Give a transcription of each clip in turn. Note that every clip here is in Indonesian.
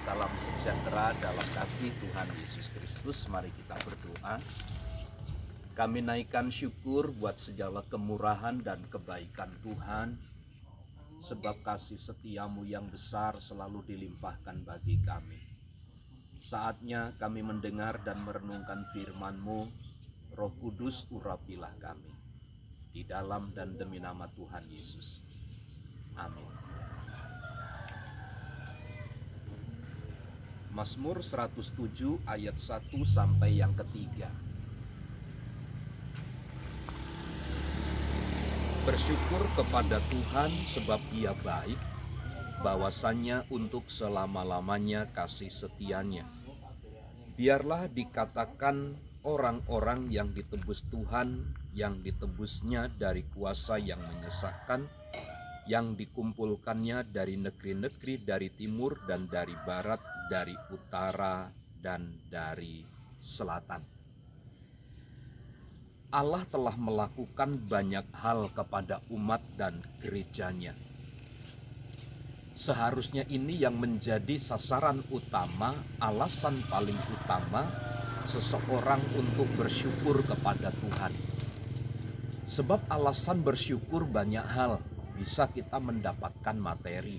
Salam sejahtera dalam kasih Tuhan Yesus Kristus. Mari kita berdoa. Kami naikkan syukur buat segala kemurahan dan kebaikan Tuhan, sebab kasih setiamu yang besar selalu dilimpahkan bagi kami. Saatnya kami mendengar dan merenungkan firman-Mu. Roh Kudus, urapilah kami. Di dalam dan demi nama Tuhan Yesus. Amin. Mazmur 107 ayat 1 sampai yang ketiga. Bersyukur kepada Tuhan sebab Ia baik, bahwasannya untuk selama-lamanya kasih setianya. Biarlah dikatakan orang-orang yang ditebus Tuhan, yang ditebusnya dari kuasa yang menyesatkan, yang dikumpulkannya dari negeri-negeri, dari timur dan dari barat, dari utara dan dari selatan. Allah telah melakukan banyak hal kepada umat dan gerejanya. Seharusnya ini yang menjadi sasaran utama, alasan paling utama seseorang untuk bersyukur kepada Tuhan. Sebab alasan bersyukur banyak hal. Bisa kita mendapatkan materi,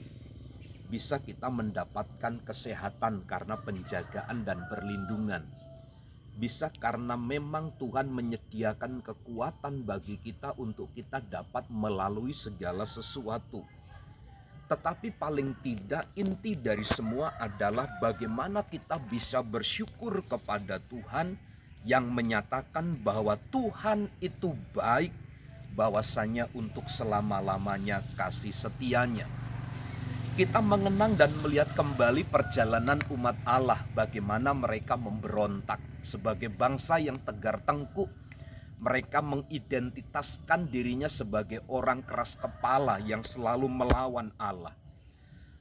bisa kita mendapatkan kesehatan karena penjagaan dan perlindungan, bisa karena memang Tuhan menyediakan kekuatan bagi kita untuk kita dapat melalui segala sesuatu. Tetapi paling tidak inti dari semua adalah bagaimana kita bisa bersyukur kepada Tuhan yang menyatakan bahwa Tuhan itu baik, bahwasanya untuk selama-lamanya kasih setianya. Kita mengenang dan melihat kembali perjalanan umat Allah, bagaimana mereka memberontak sebagai bangsa yang tegar tengkuk. Mereka mengidentitaskan dirinya sebagai orang keras kepala yang selalu melawan Allah.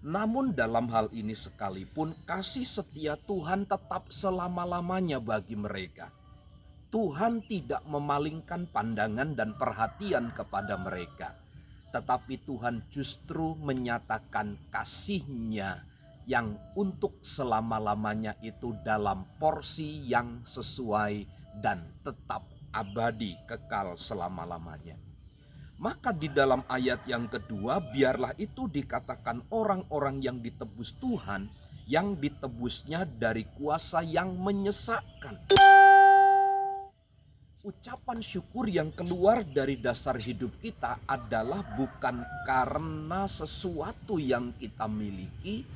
Namun dalam hal ini sekalipun, kasih setia Tuhan tetap selama-lamanya bagi mereka. Tuhan tidak memalingkan pandangan dan perhatian kepada mereka, tetapi Tuhan justru menyatakan kasih-Nya yang untuk selama-lamanya itu dalam porsi yang sesuai dan tetap abadi, kekal selama-lamanya. Maka di dalam ayat yang kedua, biarlah itu dikatakan orang-orang yang ditebus Tuhan, yang ditebusnya dari kuasa yang menyesatkan. Ucapan syukur yang keluar dari dasar hidup kita adalah bukan karena sesuatu yang kita miliki,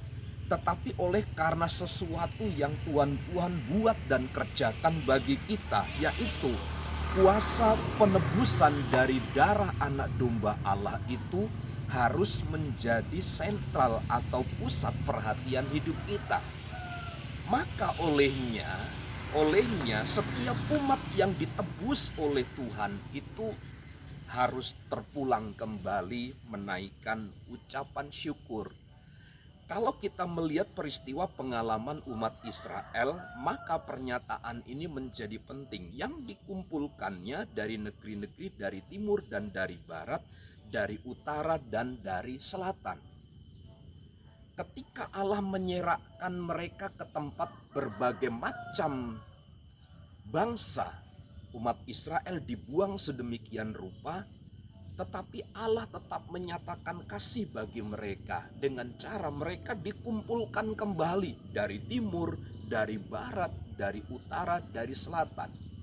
tetapi oleh karena sesuatu yang Tuhan buat dan kerjakan bagi kita, yaitu kuasa penebusan dari darah anak domba Allah itu harus menjadi sentral atau pusat perhatian hidup kita. Maka olehnya setiap umat yang ditebus oleh Tuhan itu harus terpulang kembali menaikkan ucapan syukur. Kalau kita melihat peristiwa pengalaman umat Israel, maka pernyataan ini menjadi penting. Yang dikumpulkannya dari negeri-negeri, dari timur dan dari barat, dari utara dan dari selatan. Ketika Allah menyerahkan mereka ke tempat berbagai macam bangsa, umat Israel dibuang sedemikian rupa, tetapi Allah tetap menyatakan kasih bagi mereka dengan cara mereka dikumpulkan kembali dari timur, dari barat, dari utara, dari selatan.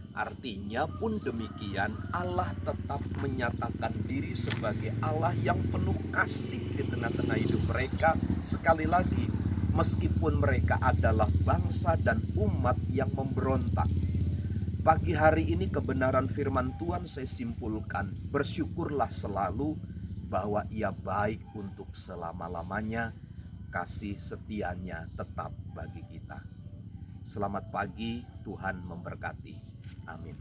Artinya pun demikian, Allah tetap menyatakan diri sebagai Allah yang penuh kasih di tengah-tengah hidup mereka. Sekali lagi, meskipun mereka adalah bangsa dan umat yang memberontak. Pagi hari ini kebenaran firman Tuhan saya simpulkan, bersyukurlah selalu bahwa Ia baik untuk selama-lamanya, kasih setianya tetap bagi kita. Selamat pagi, Tuhan memberkati. Amin.